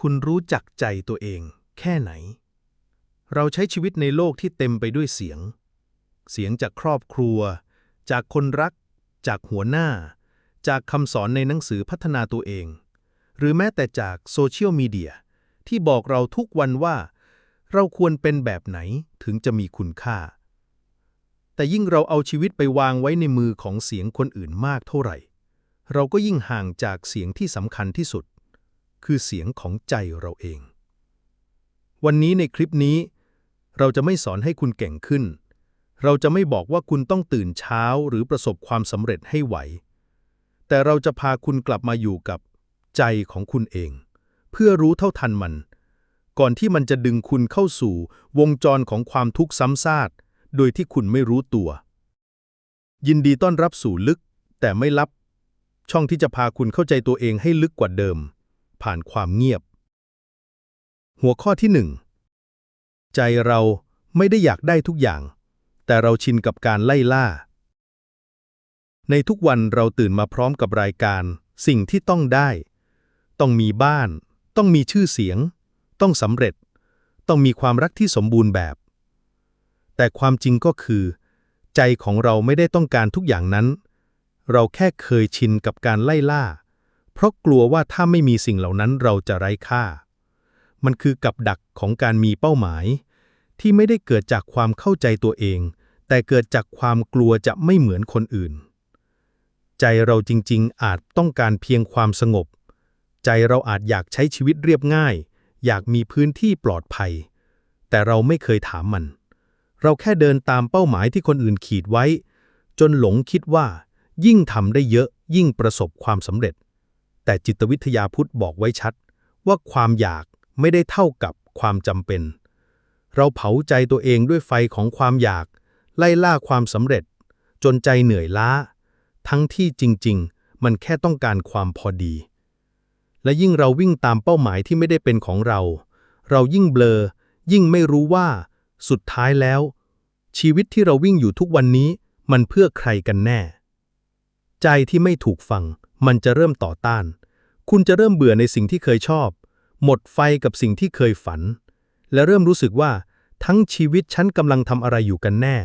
คุณรู้จักใจตัวเองแค่ไหนเราใช้ชีวิตในโลกที่เต็มไปด้วยเสียงจากครอบครัวจากคนรักจากหัวหน้าจากคำสอนในหนังสือพัฒนาตัวเองหรือแม้แต่จากโซเชียลมีเดียที่บอกเราทุกวันว่าเราควรเป็นแบบไหนถึงจะมีคุณค่าแต่ยิ่งเราเอาชีวิตไปวางไว้ในมือของเสียงคนอื่นมากเท่าไหร่เราก็ยิ่งห่างจากเสียงที่สำคัญที่สุดคือเสียงของใจเราเองวันนี้ในคลิปนี้เราจะไม่สอนให้คุณเก่งขึ้นเราจะไม่บอกว่าคุณต้องตื่นเช้าหรือประสบความสำเร็จให้ไหวแต่เราจะพาคุณกลับมาอยู่กับใจของคุณเองเพื่อรู้เท่าทันมันก่อนที่มันจะดึงคุณเข้าสู่วงจรของความทุกข์ซ้ำซากโดยที่คุณไม่รู้ตัวยินดีต้อนรับสู่ลึกแต่ไม่ลับช่องที่จะพาคุณเข้าใจตัวเองให้ลึกกว่าเดิมผ่านความเงียบหัวข้อที่ 1 ใจเราไม่ได้อยากได้ทุกอย่างแต่เราชินกับการไล่ล่าในทุกวันเราตื่นมาพร้อมกับรายการสิ่งที่ต้องได้ต้องมีบ้านต้องมีชื่อเสียงต้องสำเร็จต้องมีความรักที่สมบูรณ์แบบแต่ความจริงก็คือใจของเราไม่ได้ต้องการทุกอย่างนั้นเราแค่เคยชินกับการไล่ล่าเพราะกลัวว่าถ้าไม่มีสิ่งเหล่านั้นเราจะไร้ค่ามันคือกับดักของการมีเป้าหมายที่ไม่ได้เกิดจากความเข้าใจตัวเองแต่เกิดจากความกลัวจะไม่เหมือนคนอื่นใจเราจริงๆอาจต้องการเพียงความสงบใจเราอาจอยากใช้ชีวิตเรียบง่ายอยากมีพื้นที่ปลอดภัยแต่เราไม่เคยถามมันเราแค่เดินตามเป้าหมายที่คนอื่นขีดไว้จนหลงคิดว่ายิ่งทำได้เยอะยิ่งประสบความสำเร็จแต่จิตวิทยาพุทธบอกไว้ชัดว่าความอยากไม่ได้เท่ากับความจำเป็นเราเผาใจตัวเองด้วยไฟของความอยากไล่ล่าความสำเร็จจนใจเหนื่อยล้าทั้งที่จริงๆมันแค่ต้องการความพอดีและยิ่งเราวิ่งตามเป้าหมายที่ไม่ได้เป็นของเรายิ่งเบลอยิ่งไม่รู้ว่าสุดท้ายแล้วชีวิตที่เราวิ่งอยู่ทุกวันนี้มันเพื่อใครกันแน่ใจที่ไม่ถูกฟังมันจะเริ่มต่อต้านคุณจะเริ่มเบื่อในสิ่งที่เคยชอบหมดไฟกับสิ่งที่เคยฝันและเริ่มรู้สึกว่าทั้งชีวิตฉันกำลังทำอะไรอยู่กันแน่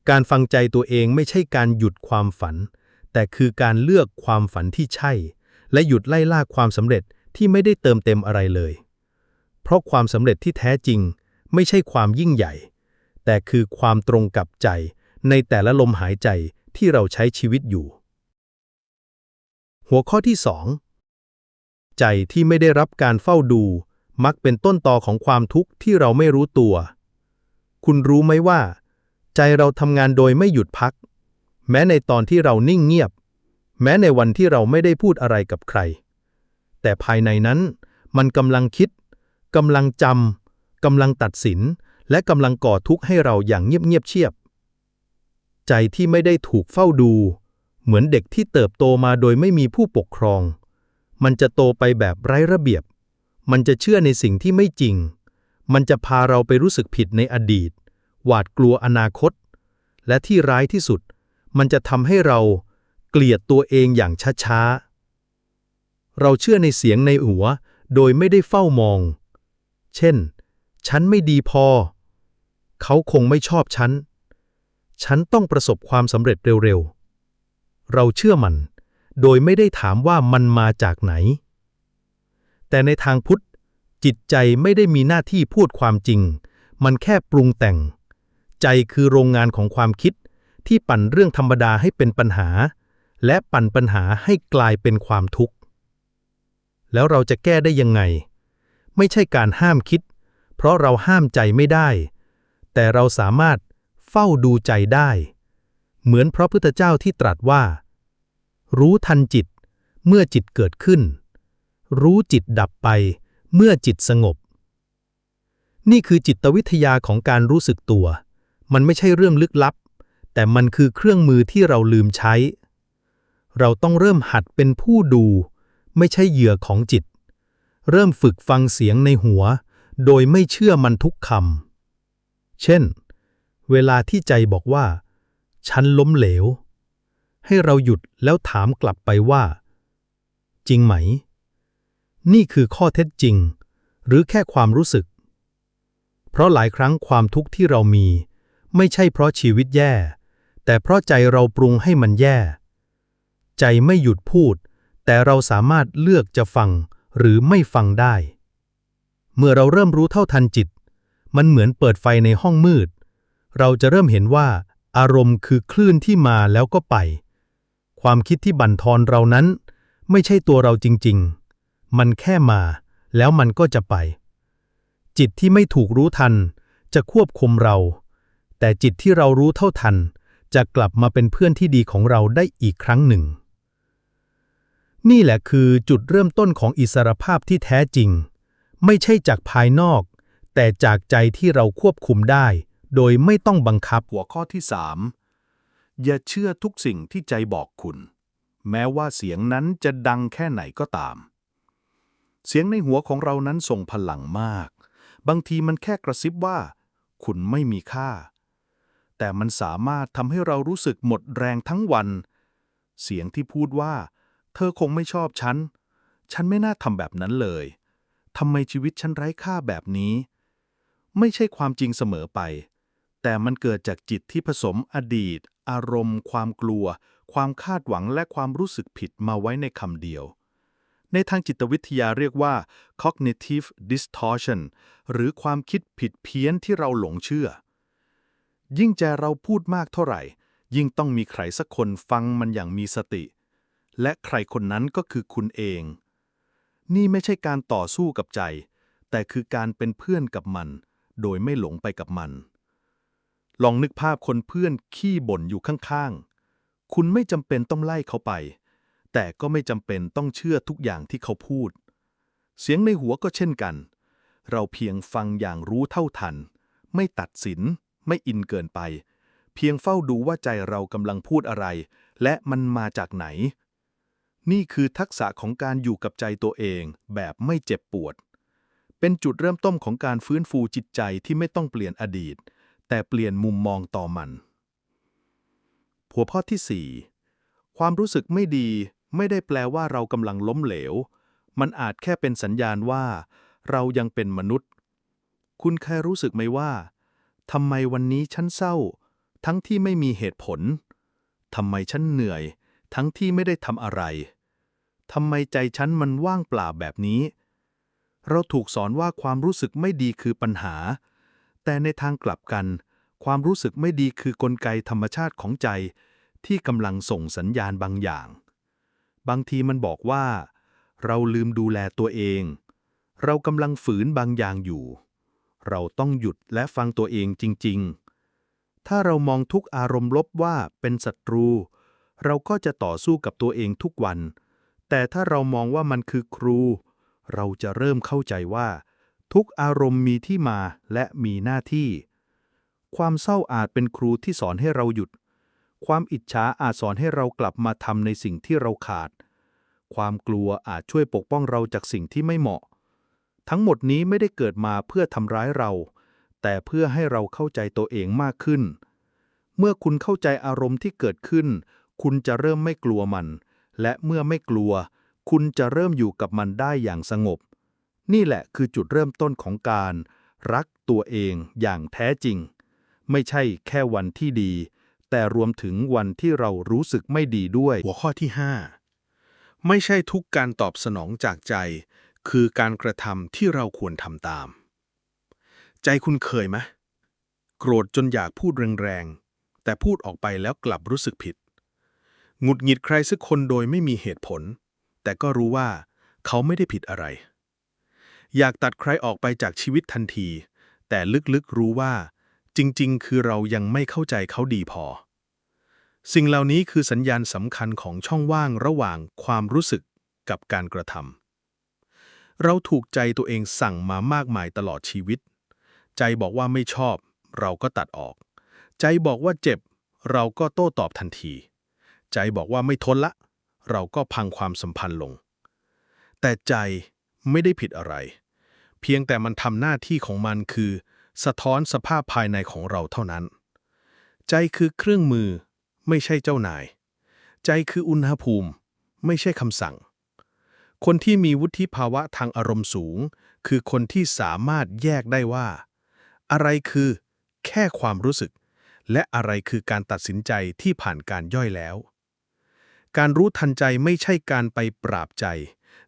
การฟังใจตัวเองไม่ใช่การหยุดความฝันแต่คือการเลือกความฝันที่ใช่และหยุดไล่ล่าความสำเร็จที่ไม่ได้เติมเต็มอะไรเลยเพราะความสำเร็จที่แท้จริงไม่ใช่ความยิ่งใหญ่แต่คือความตรงกับใจในแต่ละลมหายใจที่เราใช้ชีวิตอยู่หัวข้อที่ 2 ใจที่ไม่ได้รับการเฝ้าดูมักเป็นต้นตอของความทุกข์ที่เราไม่รู้ตัวคุณรู้ไหมว่าใจเราทำงานโดยไม่หยุดพักแม้ในตอนที่เรานิ่งเงียบแม้ในวันที่เราไม่ได้พูดอะไรกับใครแต่ภายในนั้นมันกำลังคิดกำลังจำกำลังตัดสินและกำลังก่อทุกข์ให้เราอย่างเงียบๆเชียบใจที่ไม่ได้ถูกเฝ้าดูเหมือนเด็กที่เติบโตมาโดยไม่มีผู้ปกครองมันจะโตไปแบบไร้ระเบียบมันจะเชื่อในสิ่งที่ไม่จริงมันจะพาเราไปรู้สึกผิดในอดีตหวาดกลัวอนาคตและที่ร้ายที่สุดมันจะทำให้เราเกลียดตัวเองอย่างช้าๆเราเชื่อในเสียงในหัวโดยไม่ได้เฝ้ามองเช่นฉันไม่ดีพอเขาคงไม่ชอบฉันต้องประสบความสำเร็จเร็วๆเราเชื่อมันโดยไม่ได้ถามว่ามันมาจากไหนแต่ในทางพุทธจิตใจไม่ได้มีหน้าที่พูดความจริงมันแค่ปรุงแต่งใจคือโรงงานของความคิดที่ปั่นเรื่องธรรมดาให้เป็นปัญหาและปั่นปัญหาให้กลายเป็นความทุกข์แล้วเราจะแก้ได้ยังไงไม่ใช่การห้ามคิดเพราะเราห้ามใจไม่ได้แต่เราสามารถเฝ้าดูใจได้เหมือนพระพุทธเจ้าที่ตรัสว่ารู้ทันจิตเมื่อจิตเกิดขึ้นรู้จิตดับไปเมื่อจิตสงบนี่คือจิตวิทยาของการรู้สึกตัวมันไม่ใช่เรื่องลึกลับแต่มันคือเครื่องมือที่เราลืมใช้เราต้องเริ่มหัดเป็นผู้ดูไม่ใช่เหยื่อของจิตเริ่มฝึกฟังเสียงในหัวโดยไม่เชื่อมันทุกคำเช่นเวลาที่ใจบอกว่าฉันล้มเหลวให้เราหยุดแล้วถามกลับไปว่าจริงไหม นี่คือข้อเท็จจริงหรือแค่ความรู้สึกเพราะหลายครั้งความทุกข์ที่เรามีไม่ใช่เพราะชีวิตแย่แต่เพราะใจเราปรุงให้มันแย่ใจไม่หยุดพูดแต่เราสามารถเลือกจะฟังหรือไม่ฟังได้เมื่อเราเริ่มรู้เท่าทันจิตมันเหมือนเปิดไฟในห้องมืดเราจะเริ่มเห็นว่าอารมณ์คือคลื่นที่มาแล้วก็ไปความคิดที่บั่นทอนเรานั้นไม่ใช่ตัวเราจริงๆมันแค่มาแล้วมันก็จะไปจิตที่ไม่ถูกรู้ทันจะควบคุมเราแต่จิตที่เรารู้เท่าทันจะกลับมาเป็นเพื่อนที่ดีของเราได้อีกครั้งหนึ่งนี่แหละคือจุดเริ่มต้นของอิสรภาพที่แท้จริงไม่ใช่จากภายนอกแต่จากใจที่เราควบคุมได้โดยไม่ต้องบังคับหัวข้อที่ 3อย่าเชื่อทุกสิ่งที่ใจบอกคุณแม้ว่าเสียงนั้นจะดังแค่ไหนก็ตามเสียงในหัวของเรานั้นทรงพลังมากบางทีมันแค่กระซิบว่าคุณไม่มีค่าแต่มันสามารถทำให้เรารู้สึกหมดแรงทั้งวันเสียงที่พูดว่าเธอคงไม่ชอบฉันไม่น่าทำแบบนั้นเลยทำไมชีวิตฉันไร้ค่าแบบนี้ไม่ใช่ความจริงเสมอไปแต่มันเกิดจากจิตที่ผสมอดีตอารมณ์ความกลัวความคาดหวังและความรู้สึกผิดมาไว้ในคำเดียวในทางจิตวิทยาเรียกว่า cognitive distortion หรือความคิดผิดเพี้ยนที่เราหลงเชื่อยิ่งใจเราพูดมากเท่าไหร่ยิ่งต้องมีใครสักคนฟังมันอย่างมีสติและใครคนนั้นก็คือคุณเองนี่ไม่ใช่การต่อสู้กับใจแต่คือการเป็นเพื่อนกับมันโดยไม่หลงไปกับมันลองนึกภาพคนเพื่อนขี้บ่นอยู่ข้างๆคุณไม่จำเป็นต้องไล่เขาไปแต่ก็ไม่จำเป็นต้องเชื่อทุกอย่างที่เขาพูดเสียงในหัวก็เช่นกันเราเพียงฟังอย่างรู้เท่าทันไม่ตัดสินไม่อินเกินไปเพียงเฝ้าดูว่าใจเรากำลังพูดอะไรและมันมาจากไหนนี่คือทักษะของการอยู่กับใจตัวเองแบบไม่เจ็บปวดเป็นจุดเริ่มต้นของการฟื้นฟูจิตใจที่ไม่ต้องเปลี่ยนอดีตแต่เปลี่ยนมุมมองต่อมันหัวข้อที่ 4 ความรู้สึกไม่ดีไม่ได้แปลว่าเรากำลังล้มเหลวมันอาจแค่เป็นสัญญาณว่าเรายังเป็นมนุษย์คุณเคยรู้สึกไหมว่าทำไมวันนี้ฉันเศร้าทั้งที่ไม่มีเหตุผลทำไมฉันเหนื่อยทั้งที่ไม่ได้ทำอะไรทำไมใจฉันมันว่างเปล่าแบบนี้เราถูกสอนว่าความรู้สึกไม่ดีคือปัญหาแต่ในทางกลับกันความรู้สึกไม่ดีคือกลไกธรรมชาติของใจที่กำลังส่งสัญญาณบางอย่างบางทีมันบอกว่าเราลืมดูแลตัวเองเรากำลังฝืนบางอย่างอยู่เราต้องหยุดและฟังตัวเองจริงๆถ้าเรามองทุกอารมณ์ลบว่าเป็นศัตรูเราก็จะต่อสู้กับตัวเองทุกวันแต่ถ้าเรามองว่ามันคือครูเราจะเริ่มเข้าใจว่าทุกอารมณ์มีที่มาและมีหน้าที่ความเศร้าอาจเป็นครูที่สอนให้เราหยุดความอิจฉาอาจสอนให้เรากลับมาทำในสิ่งที่เราขาดความกลัวอาจช่วยปกป้องเราจากสิ่งที่ไม่เหมาะทั้งหมดนี้ไม่ได้เกิดมาเพื่อทำร้ายเราแต่เพื่อให้เราเข้าใจตัวเองมากขึ้นเมื่อคุณเข้าใจอารมณ์ที่เกิดขึ้นคุณจะเริ่มไม่กลัวมันและเมื่อไม่กลัวคุณจะเริ่มอยู่กับมันได้อย่างสงบนี่แหละคือจุดเริ่มต้นของการรักตัวเองอย่างแท้จริงไม่ใช่แค่วันที่ดีแต่รวมถึงวันที่เรารู้สึกไม่ดีด้วยหัวข้อที่ 5ไม่ใช่ทุกการตอบสนองจากใจคือการกระทำที่เราควรทำตามใจคุณเคยไหมโกรธจนอยากพูดแรงๆแต่พูดออกไปแล้วกลับรู้สึกผิดหงุดหงิดใครสักคนโดยไม่มีเหตุผลแต่ก็รู้ว่าเขาไม่ได้ผิดอะไรอยากตัดใครออกไปจากชีวิตทันทีแต่ลึกๆรู้ว่าจริงๆคือเรายังไม่เข้าใจเขาดีพอสิ่งเหล่านี้คือสัญญาณสำคัญของช่องว่างระหว่างความรู้สึกกับการกระทำเราถูกใจตัวเองสั่งมามากมายตลอดชีวิตใจบอกว่าไม่ชอบเราก็ตัดออกใจบอกว่าเจ็บเราก็โต้ตอบทันทีใจบอกว่าไม่ทนละเราก็พังความสัมพันธ์ลงแต่ใจไม่ได้ผิดอะไรเพียงแต่มันทำหน้าที่ของมันคือสะท้อนสภาพภายในของเราเท่านั้นใจคือเครื่องมือไม่ใช่เจ้านายใจคืออุณหภูมิไม่ใช่คำสั่ง คนที่มีวุฒิภาวะทางอารมณ์สูงคือคนที่สามารถแยกได้ว่าอะไรคือแค่ความรู้สึกและอะไรคือการตัดสินใจที่ผ่านการย่อยแล้วการรู้ทันใจไม่ใช่การไปปราบใจ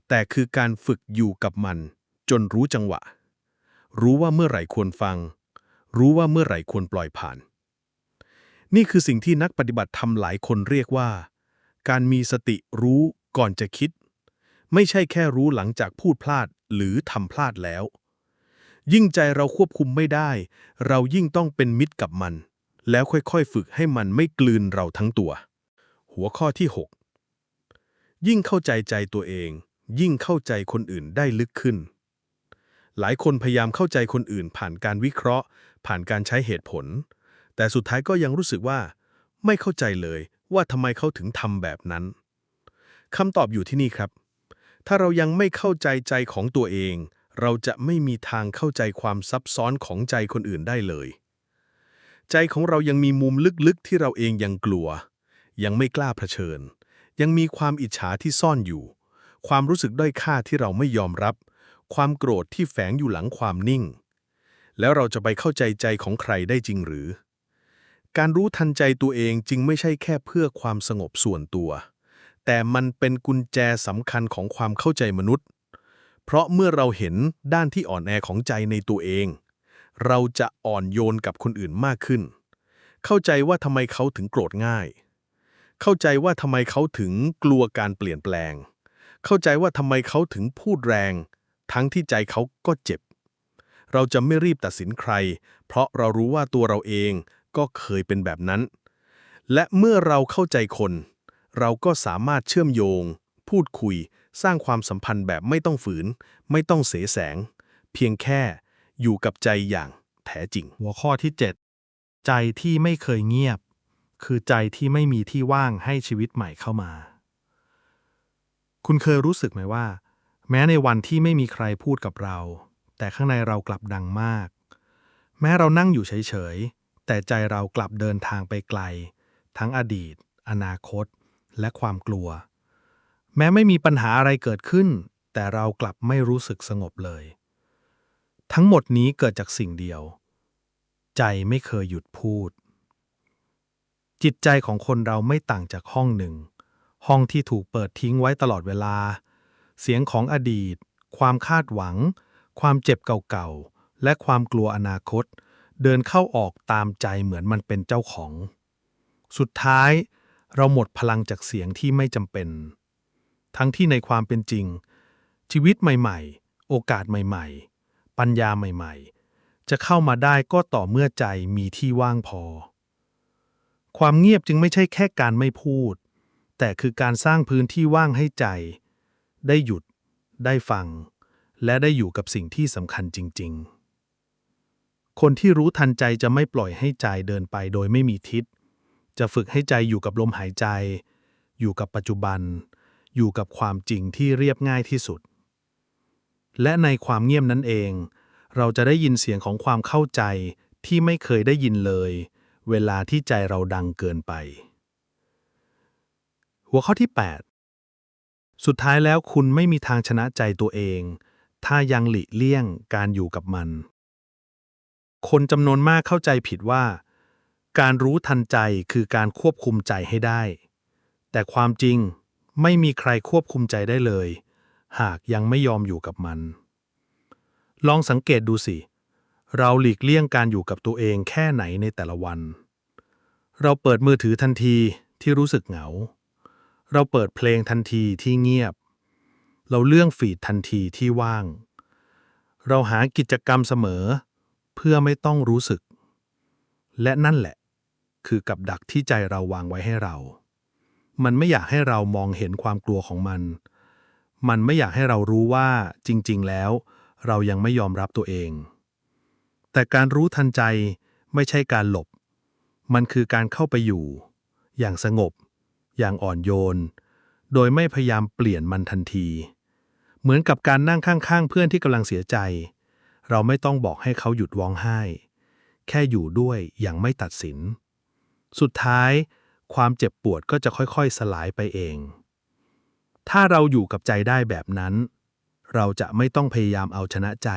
แต่คือการฝึกอยู่กับมันจนรู้จังหวะรู้ว่าเมื่อไหร่ควรฟังรู้ว่าเมื่อไหร่ควรปล่อยผ่านนี่คือสิ่งที่นักปฏิบัติธรรมหลายคนเรียกว่าการมีสติรู้ก่อนจะคิดไม่ใช่แค่รู้หลังจากพูดพลาดหรือทำพลาดแล้วยิ่งใจเราควบคุมไม่ได้เรายิ่งต้องเป็นมิตรกับมันแล้วค่อยๆฝึกให้มันไม่กลืนเราทั้งตัวหัวข้อที่ 6ยิ่งเข้าใจใจตัวเองยิ่งเข้าใจคนอื่นได้ลึกขึ้นหลายคนพยายามเข้าใจคนอื่นผ่านการวิเคราะห์ผ่านการใช้เหตุผลแต่สุดท้ายก็ยังรู้สึกว่าไม่เข้าใจเลยว่าทำไมเขาถึงทำแบบนั้นคำตอบอยู่ที่นี่ครับถ้าเรายังไม่เข้าใจใจของตัวเองเราจะไม่มีทางเข้าใจความซับซ้อนของใจคนอื่นได้เลยใจของเรายังมีมุมลึกๆที่เราเองยังกลัวยังไม่กล้าเผชิญยังมีความอิจฉาที่ซ่อนอยู่ความรู้สึกด้อยค่าที่เราไม่ยอมรับความโกรธที่แฝงอยู่หลังความนิ่งแล้วเราจะไปเข้าใจใจของใครได้จริงหรือการรู้ทันใจตัวเองจึงไม่ใช่แค่เพื่อความสงบส่วนตัวแต่มันเป็นกุญแจสำคัญของความเข้าใจมนุษย์เพราะเมื่อเราเห็นด้านที่อ่อนแอของใจในตัวเองเราจะอ่อนโยนกับคนอื่นมากขึ้นเข้าใจว่าทำไมเขาถึงโกรธง่ายเข้าใจว่าทำไมเขาถึงกลัวการเปลี่ยนแปลงเข้าใจว่าทำไมเขาถึงพูดแรงทั้งที่ใจเขาก็เจ็บเราจะไม่รีบตัดสินใครเพราะเรารู้ว่าตัวเราเองก็เคยเป็นแบบนั้นและเมื่อเราเข้าใจคนเราก็สามารถเชื่อมโยงพูดคุยสร้างความสัมพันธ์แบบไม่ต้องฝืนไม่ต้องเสแสร้งเพียงแค่อยู่กับใจอย่างแท้จริงหัวข้อที่ 7 ใจที่ไม่เคยเงียบคือใจที่ไม่มีที่ว่างให้ชีวิตใหม่เข้ามา คุณเคยรู้สึกไหมว่าแม้ในวันที่ไม่มีใครพูดกับเราแต่ข้างในเรากลับดังมากแม้เรานั่งอยู่เฉยๆแต่ใจเรากลับเดินทางไปไกลทั้งอดีตอนาคตและความกลัวแม้ไม่มีปัญหาอะไรเกิดขึ้นแต่เรากลับไม่รู้สึกสงบเลยทั้งหมดนี้เกิดจากสิ่งเดียวใจไม่เคยหยุดพูดจิตใจของคนเราไม่ต่างจากห้องหนึ่งห้องที่ถูกเปิดทิ้งไว้ตลอดเวลาเสียงของอดีตความคาดหวังความเจ็บเก่าๆและความกลัวอนาคตเดินเข้าออกตามใจเหมือนมันเป็นเจ้าของสุดท้ายเราหมดพลังจากเสียงที่ไม่จำเป็นทั้งที่ในความเป็นจริงชีวิตใหม่ๆโอกาสใหม่ๆปัญญาใหม่ๆจะเข้ามาได้ก็ต่อเมื่อใจมีที่ว่างพอความเงียบจึงไม่ใช่แค่การไม่พูดแต่คือการสร้างพื้นที่ว่างให้ใจได้หยุดได้ฟังและได้อยู่กับสิ่งที่สำคัญจริงๆคนที่รู้ทันใจจะไม่ปล่อยให้ใจเดินไปโดยไม่มีทิศจะฝึกให้ใจอยู่กับลมหายใจอยู่กับปัจจุบันอยู่กับความจริงที่เรียบง่ายที่สุดและในความเงียบนั้นเองเราจะได้ยินเสียงของความเข้าใจที่ไม่เคยได้ยินเลยเวลาที่ใจเราดังเกินไปหัวข้อที่ 8 สุดท้ายแล้วคุณไม่มีทางชนะใจตัวเองถ้ายังหลีกเลี่ยงการอยู่กับมันคนจำนวนมากเข้าใจผิดว่าการรู้ทันใจคือการควบคุมใจให้ได้แต่ความจริงไม่มีใครควบคุมใจได้เลยหากยังไม่ยอมอยู่กับมันลองสังเกตดูสิเราหลีกเลี่ยงการอยู่กับตัวเองแค่ไหนในแต่ละวันเราเปิดมือถือทันทีที่รู้สึกเหงาเราเปิดเพลงทันทีที่เงียบเราเลื่อนฟีดทันทีที่ว่างเราหากิจกรรมเสมอเพื่อไม่ต้องรู้สึกและนั่นแหละคือกับดักที่ใจเราวางไว้ให้เรามันไม่อยากให้เรามองเห็นความกลัวของมันมันไม่อยากให้เรารู้ว่าจริงๆแล้วเรายังไม่ยอมรับตัวเองแต่การรู้ทันใจไม่ใช่การหลบมันคือการเข้าไปอยู่อย่างสงบอย่างอ่อนโยนโดยไม่พยายามเปลี่ยนมันทันทีเหมือนกับการนั่งข้างๆเพื่อนที่กำลังเสียใจเราไม่ต้องบอกให้เขาหยุดร้องไห้แค่อยู่ด้วยอย่างไม่ตัดสินสุดท้ายความเจ็บปวดก็จะค่อยๆสลายไปเอง ถ้าเราอยู่กับใจได้แบบนั้น เราจะไม่ต้องพยายามเอาชนะใจ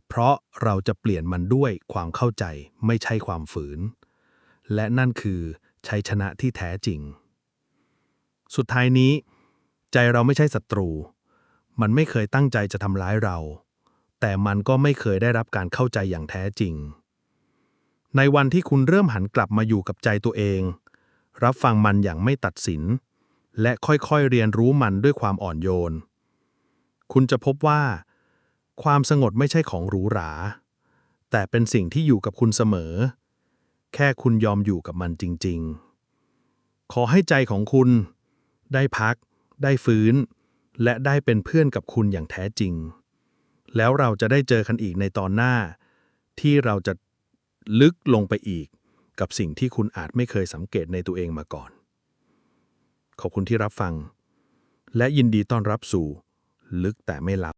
เพราะเราจะเปลี่ยนมันด้วยความเข้าใจไม่ใช่ความฝืน และนั่นคือชัยชนะที่แท้จริง สุดท้ายนี้ ใจเราไม่ใช่ศัตรู มันไม่เคยตั้งใจจะทำร้ายเรา แต่มันก็ไม่เคยได้รับการเข้าใจอย่างแท้จริง ในวันที่คุณเริ่มหันกลับมาอยู่กับใจตัวเอง รับฟังมันอย่างไม่ตัดสิน และค่อยๆเรียนรู้มันด้วยความอ่อนโยน คุณจะพบว่า ความสงบไม่ใช่ของหรูหรา แต่เป็นสิ่งที่อยู่กับคุณเสมอ แค่คุณยอมอยู่กับมันจริงๆ ขอให้ใจของคุณได้พัก ได้ฟื้น และได้เป็นเพื่อนกับคุณอย่างแท้จริง แล้วเราจะได้เจอกันอีกในตอนหน้า ที่เราจะลึกลงไปอีกกับสิ่งที่คุณอาจไม่เคยสังเกตในตัวเองมาก่อน ขอบคุณที่รับฟัง และยินดีต้อนรับสู่ลึกแต่ไม่ลับ